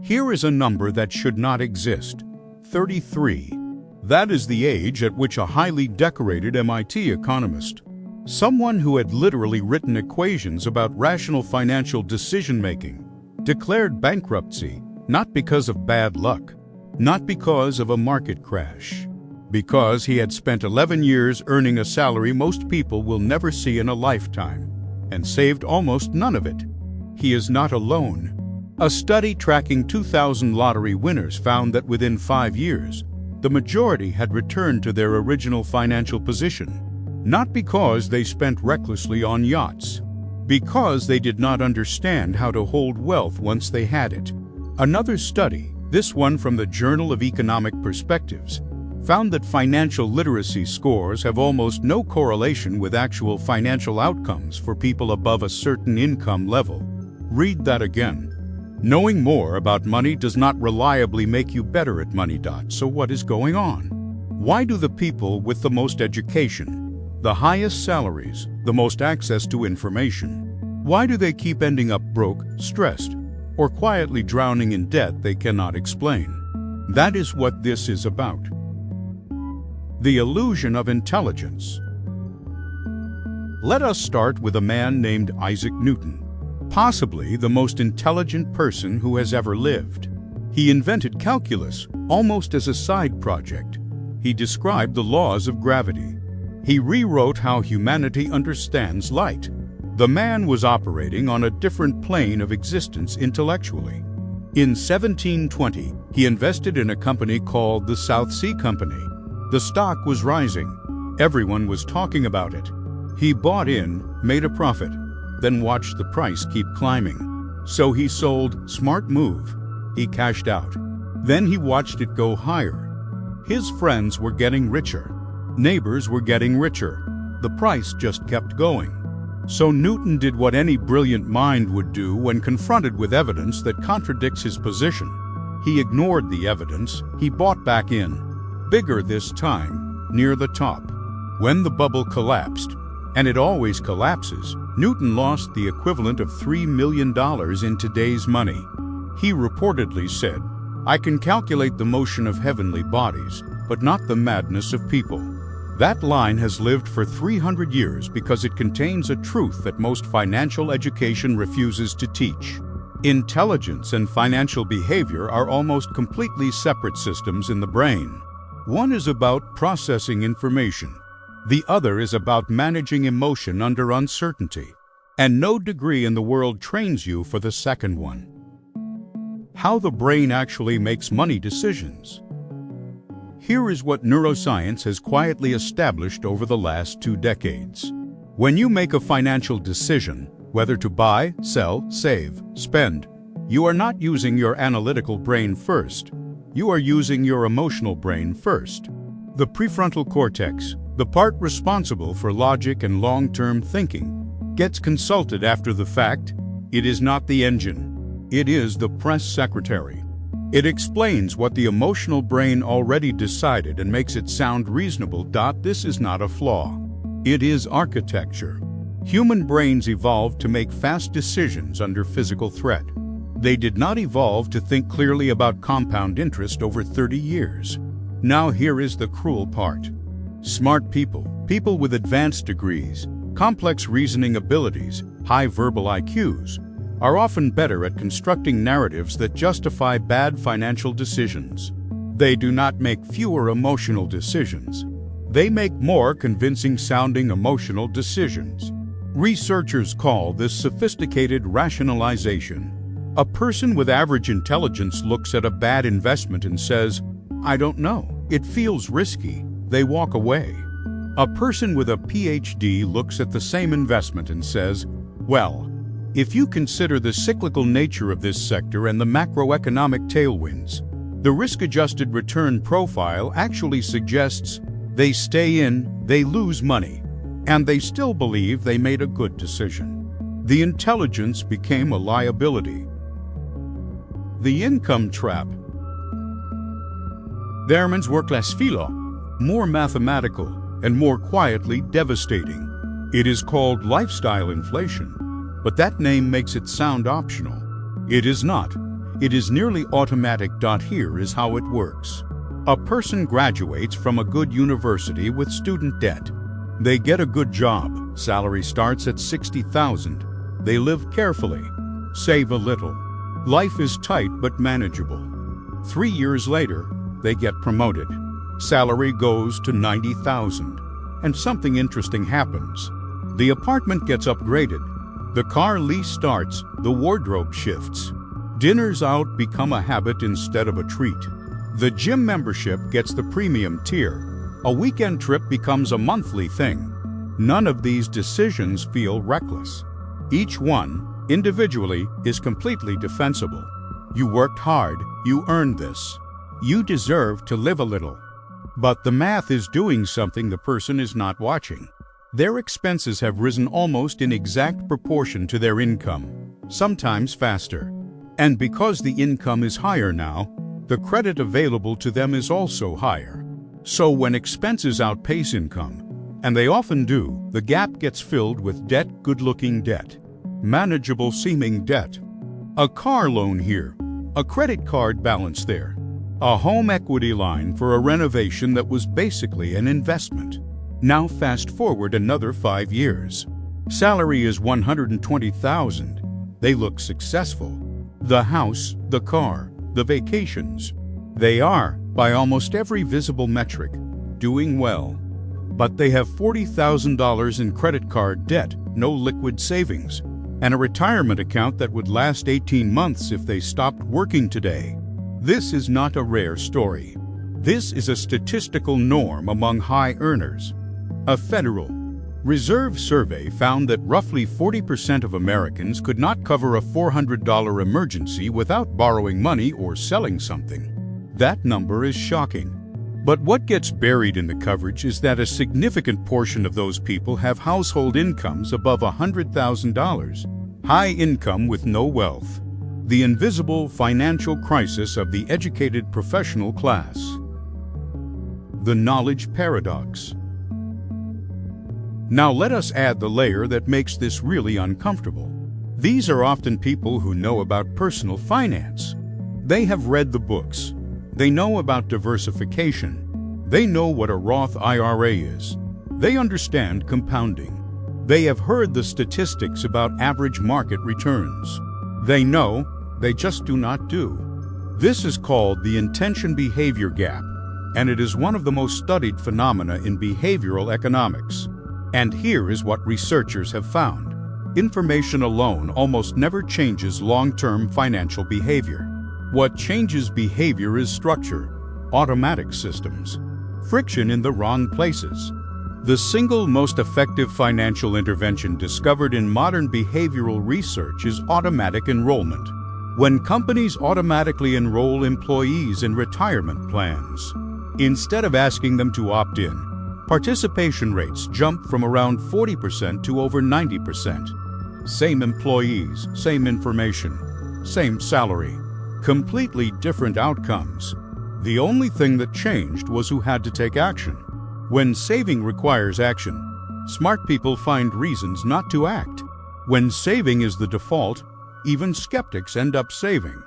Here is a number that should not exist: 33. That is the age at which a highly decorated MIT economist, someone who had literally written equations about rational financial decision-making, declared bankruptcy, not because of bad luck, not because of a market crash, because he had spent 11 years earning a salary most people will never see in a lifetime, and saved almost none of it. He is not alone. A study tracking 2,000 lottery winners found that within 5 years, the majority had returned to their original financial position, not because they spent recklessly on yachts, because they did not understand how to hold wealth once they had it. Another study, this one from the Journal of Economic Perspectives, found that financial literacy scores have almost no correlation with actual financial outcomes for people above a certain income level. Read that again. Knowing more about money does not reliably make you better at money. So what is going on? Why do the people with the most education, the highest salaries, the most access to information, why do they keep ending up broke, stressed, or quietly drowning in debt they cannot explain? That is what this is about. The illusion of intelligence. Let us start with a man named Isaac Newton, possibly the most intelligent person who has ever lived. He invented calculus almost as a side project. He described the laws of gravity. He rewrote how humanity understands light. The man was operating on a different plane of existence intellectually. In 1720, he invested in a company called the South Sea Company. The stock was rising. Everyone was talking about it. He bought in, made a profit, then watched the price keep climbing. So he sold. Smart move. He cashed out. Then he watched it go higher. His friends were getting richer. Neighbors were getting richer. The price just kept going. So Newton did what any brilliant mind would do when confronted with evidence that contradicts his position. He ignored the evidence. He bought back in. Bigger this time, near the top. When the bubble collapsed, and it always collapses, Newton lost the equivalent of $3 million in today's money. He reportedly said, "I can calculate the motion of heavenly bodies, but not the madness of people." That line has lived for 300 years because it contains a truth that most financial education refuses to teach. Intelligence and financial behavior are almost completely separate systems in the brain. One is about processing information. The other is about managing emotion under uncertainty. And no degree in the world trains you for the second one. How the brain actually makes money decisions. Here is what neuroscience has quietly established over the last 2 decades. When you make a financial decision, whether to buy, sell, save, spend, you are not using your analytical brain first. You are using your emotional brain first. The prefrontal cortex, the part responsible for logic and long-term thinking, gets consulted after the fact. It is not the engine. It is the press secretary. It explains what the emotional brain already decided and makes it sound reasonable. This is not a flaw. It is architecture. Human brains evolved to make fast decisions under physical threat. They did not evolve to think clearly about compound interest over 30 years. Now here is the cruel part. Smart people, people with advanced degrees, complex reasoning abilities, high verbal IQs, are often better at constructing narratives that justify bad financial decisions. They do not make fewer emotional decisions. They make more convincing-sounding emotional decisions. Researchers call this sophisticated rationalization. A person with average intelligence looks at a bad investment and says, "I don't know, it feels risky." They walk away. A person with a PhD looks at the same investment and says, "Well, if you consider the cyclical nature of this sector and the macroeconomic tailwinds, the risk-adjusted return profile actually suggests they stay in, they lose money, and they still believe they made a good decision." The intelligence became a liability. The income trap. Theremin's work-less-philo, more mathematical and more quietly devastating. It is called lifestyle inflation, but that name makes it sound optional. It is not. It is nearly automatic. Here is how it works. A person graduates from a good university with student debt. They get a good job. Salary starts at $60,000. They live carefully, save a little. Life is tight but manageable. 3 years later, they get promoted. Salary goes to $90,000. And something interesting happens. The apartment gets upgraded. The car lease starts. The wardrobe shifts. Dinners out become a habit instead of a treat. The gym membership gets the premium tier. A weekend trip becomes a monthly thing. None of these decisions feel reckless. Each one, individually, is completely defensible. You worked hard, you earned this. You deserve to live a little. But the math is doing something the person is not watching. Their expenses have risen almost in exact proportion to their income, sometimes faster. And because the income is higher now, the credit available to them is also higher. So when expenses outpace income, and they often do, the gap gets filled with debt, good-looking debt, manageable seeming debt. A car loan here, a credit card balance there, a home equity line for a renovation that was basically an investment. Now fast forward another 5 years. Salary is $120,000. They look successful. The house, the car, the vacations. They are, by almost every visible metric, doing well. But they have $40,000 in credit card debt, no liquid savings, and a retirement account that would last 18 months if they stopped working today. This is not a rare story. This is a statistical norm among high earners. A Federal Reserve survey found that roughly 40% of Americans could not cover a $400 emergency without borrowing money or selling something. That number is shocking. But what gets buried in the coverage is that a significant portion of those people have household incomes above $100,000, high income with no wealth. The invisible financial crisis of the educated professional class. The knowledge paradox. Now let us add the layer that makes this really uncomfortable. These are often people who know about personal finance. They have read the books. They know about diversification. They know what a Roth IRA is. They understand compounding. They have heard the statistics about average market returns. They know, they just do not do. This is called the intention-behavior gap, and it is one of the most studied phenomena in behavioral economics. And here is what researchers have found. Information alone almost never changes long-term financial behavior. What changes behavior is structure, automatic systems, friction in the wrong places. The single most effective financial intervention discovered in modern behavioral research is automatic enrollment. When companies automatically enroll employees in retirement plans, instead of asking them to opt in, participation rates jump from around 40% to over 90%. Same employees, same information, same salary, completely different outcomes. The only thing that changed was who had to take action. When saving requires action, smart people find reasons not to act. When saving is the default, even skeptics end up saving.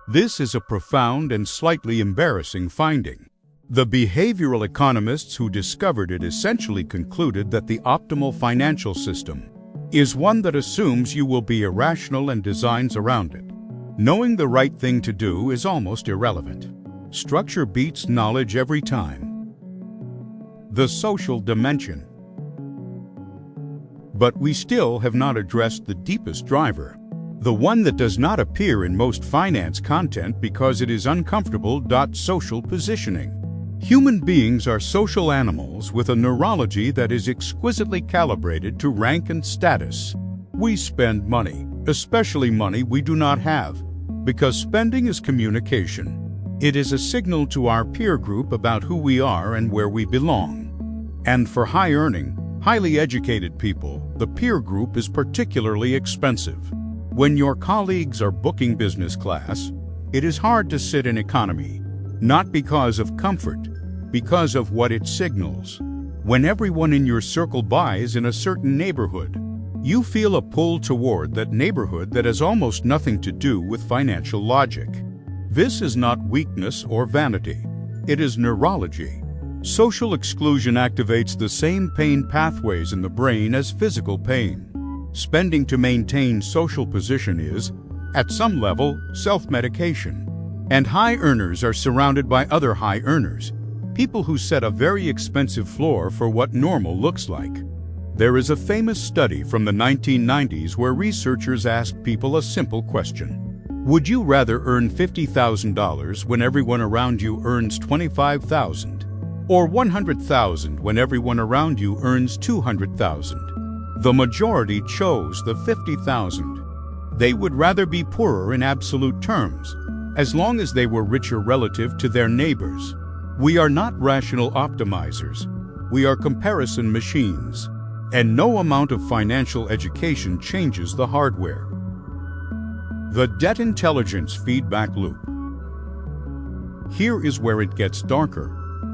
This is a profound and slightly embarrassing finding. The behavioral economists who discovered it essentially concluded that the optimal financial system is one that assumes you will be irrational and designs around it. Knowing the right thing to do is almost irrelevant. Structure beats knowledge every time. The social dimension. But we still have not addressed the deepest driver, the one that does not appear in most finance content because it is uncomfortable. Social positioning. Human beings are social animals with a neurology that is exquisitely calibrated to rank and status. We spend money, especially money we do not have, because spending is communication. It is a signal to our peer group about who we are and where we belong. And for high-earning, highly educated people, the peer group is particularly expensive. When your colleagues are booking business class, it is hard to sit in economy, not because of comfort, because of what it signals. When everyone in your circle buys in a certain neighborhood, you feel a pull toward that neighborhood that has almost nothing to do with financial logic. This is not weakness or vanity. It is neurology. Social exclusion activates the same pain pathways in the brain as physical pain. Spending to maintain social position is, at some level, self-medication. And high earners are surrounded by other high earners, people who set a very expensive floor for what normal looks like. There is a famous study from the 1990s where researchers asked people a simple question. Would you rather earn $50,000 when everyone around you earns $25,000? Or $100,000 when everyone around you earns $200,000? The majority chose the $50,000. They would rather be poorer in absolute terms, as long as they were richer relative to their neighbors. We are not rational optimizers. We are comparison machines. And no amount of financial education changes the hardware. The debt intelligence feedback loop. Here is where it gets darker.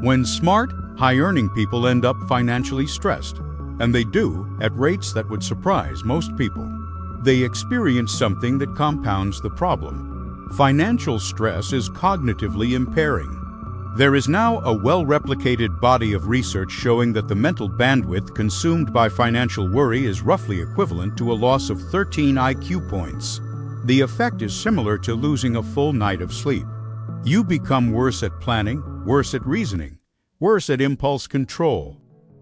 When smart, high-earning people end up financially stressed, and they do at rates that would surprise most people, they experience something that compounds the problem. Financial stress is cognitively impairing. There is now a well-replicated body of research showing that the mental bandwidth consumed by financial worry is roughly equivalent to a loss of 13 IQ points. The effect is similar to losing a full night of sleep. You become worse at planning, worse at reasoning, worse at impulse control.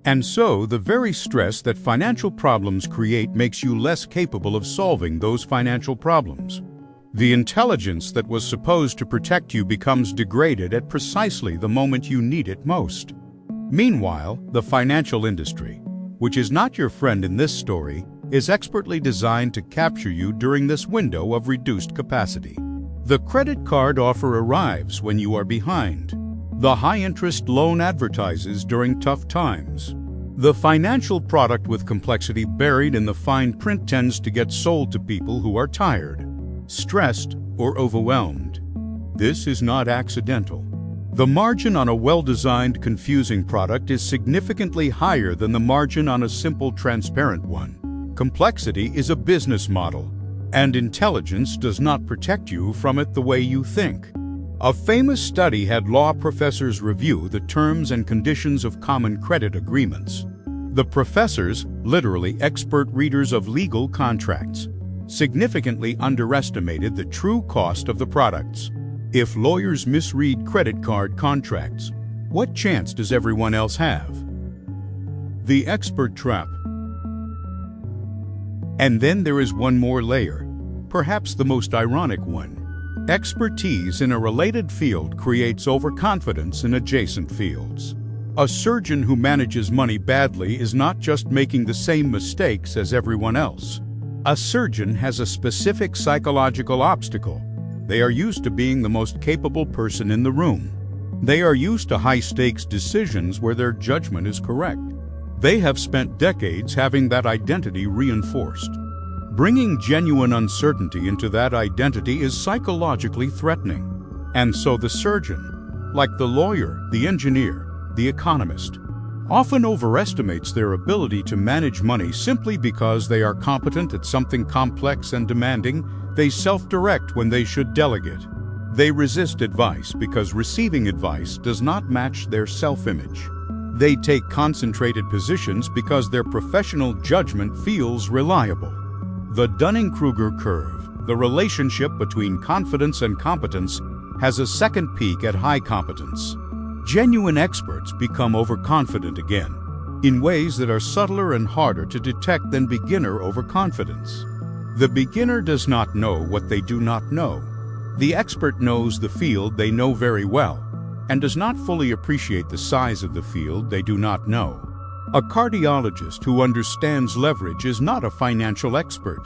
And so, the very stress that financial problems create makes you less capable of solving those financial problems. The intelligence that was supposed to protect you becomes degraded at precisely the moment you need it most. Meanwhile, the financial industry, which is not your friend in this story, is expertly designed to capture you during this window of reduced capacity. The credit card offer arrives when you are behind. The high-interest loan advertises during tough times. The financial product with complexity buried in the fine print tends to get sold to people who are tired, stressed, or overwhelmed. This is not accidental. The margin on a well-designed, confusing product is significantly higher than the margin on a simple, transparent one. Complexity is a business model, and intelligence does not protect you from it the way you think. A famous study had law professors review the terms and conditions of common credit agreements. The professors, literally expert readers of legal contracts, significantly underestimated the true cost of the products. If lawyers misread credit card contracts, what chance does everyone else have? The expert trap. And then there is one more layer, perhaps the most ironic one. Expertise in a related field creates overconfidence in adjacent fields. A surgeon who manages money badly is not just making the same mistakes as everyone else. A surgeon has a specific psychological obstacle. They are used to being the most capable person in the room. They are used to high-stakes decisions where their judgment is correct. They have spent decades having that identity reinforced. Bringing genuine uncertainty into that identity is psychologically threatening. And so the surgeon, like the lawyer, the engineer, the economist, often overestimates their ability to manage money simply because they are competent at something complex and demanding. They self-direct when they should delegate. They resist advice because receiving advice does not match their self-image. They take concentrated positions because their professional judgment feels reliable. The Dunning-Kruger curve, the relationship between confidence and competence, has a second peak at high competence. Genuine experts become overconfident again, in ways that are subtler and harder to detect than beginner overconfidence. The beginner does not know what they do not know. The expert knows the field they know very well, and does not fully appreciate the size of the field they do not know. A cardiologist who understands leverage is not a financial expert,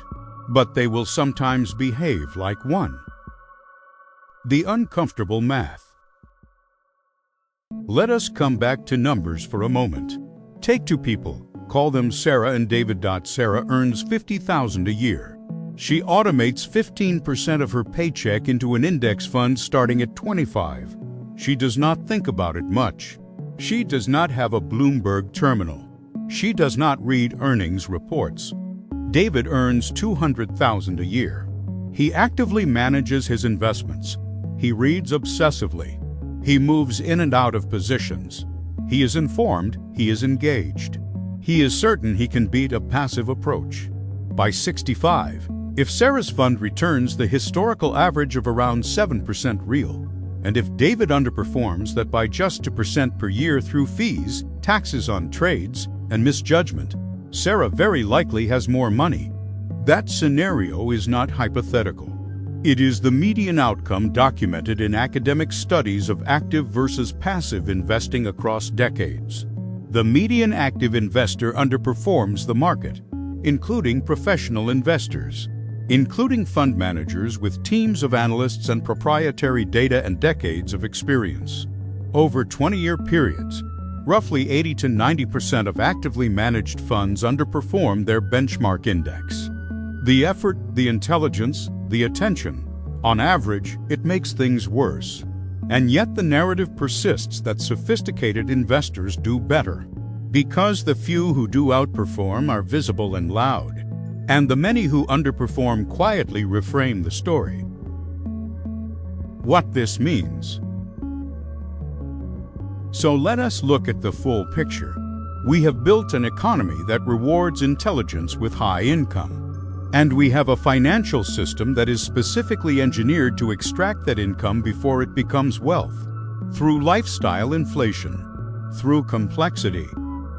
but they will sometimes behave like one. The uncomfortable math. Let us come back to numbers for a moment. Take two people, call them Sarah and David. Sarah earns $50,000 a year. She automates 15% of her paycheck into an index fund starting at $25,000. She does not think about it much. She does not have a Bloomberg terminal. She does not read earnings reports. David earns $200,000 a year. He actively manages his investments. He reads obsessively. He moves in and out of positions. He is informed, he is engaged. He is certain he can beat a passive approach. By 65, if Sarah's fund returns the historical average of around 7% real, and if David underperforms that by just 2% per year through fees, taxes on trades, and misjudgment, Sarah very likely has more money. That scenario is not hypothetical. It is the median outcome documented in academic studies of active versus passive investing across decades. The median active investor underperforms the market, including professional investors, including fund managers with teams of analysts and proprietary data and decades of experience. Over 20-year periods, roughly 80 to 90% of actively managed funds underperform their benchmark index. The effort, the intelligence, the attention, on average, it makes things worse. And yet the narrative persists that sophisticated investors do better, because the few who do outperform are visible and loud, and the many who underperform quietly reframe the story. What this means. So let us look at the full picture. We have built an economy that rewards intelligence with high income. And we have a financial system that is specifically engineered to extract that income before it becomes wealth, through lifestyle inflation, through complexity,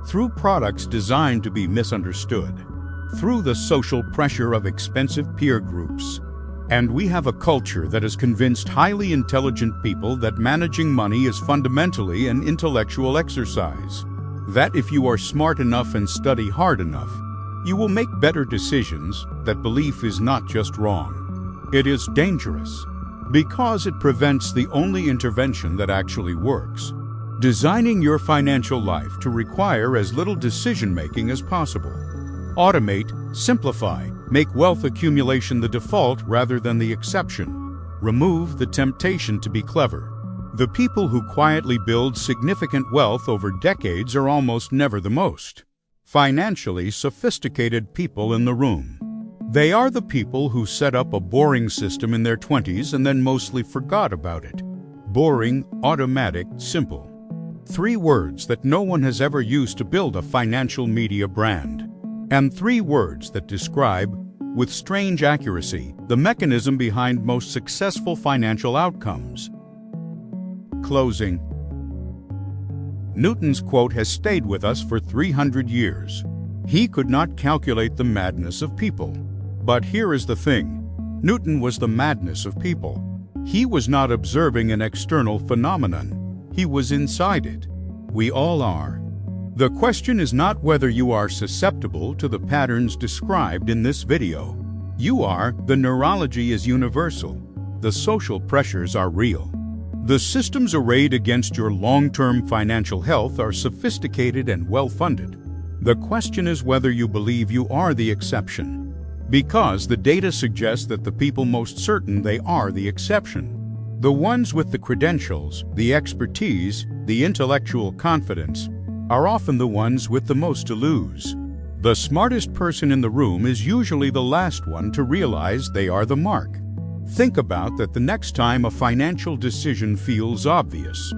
through products designed to be misunderstood, through the social pressure of expensive peer groups. And we have a culture that has convinced highly intelligent people that managing money is fundamentally an intellectual exercise, that if you are smart enough and study hard enough, you will make better decisions. That belief is not just wrong. It is dangerous, because it prevents the only intervention that actually works: designing your financial life to require as little decision-making as possible. Automate, simplify, make wealth accumulation the default rather than the exception. Remove the temptation to be clever. The people who quietly build significant wealth over decades are almost never the most financially sophisticated people in the room. They are the people who set up a boring system in their 20s and then mostly forgot about it. Boring, automatic, simple. 3 words that no one has ever used to build a financial media brand. And 3 words that describe, with strange accuracy, the mechanism behind most successful financial outcomes. Closing. Newton's quote has stayed with us for 300 years. He could not calculate the madness of people. But here is the thing. Newton was the madness of people. He was not observing an external phenomenon. He was inside it. We all are. The question is not whether you are susceptible to the patterns described in this video. You are. The neurology is universal. The social pressures are real. The systems arrayed against your long-term financial health are sophisticated and well-funded. The question is whether you believe you are the exception, because the data suggests that the people most certain they are the exception, the ones with the credentials, the expertise, the intellectual confidence, are often the ones with the most to lose. The smartest person in the room is usually the last one to realize they are the mark. Think about that the next time a financial decision feels obvious.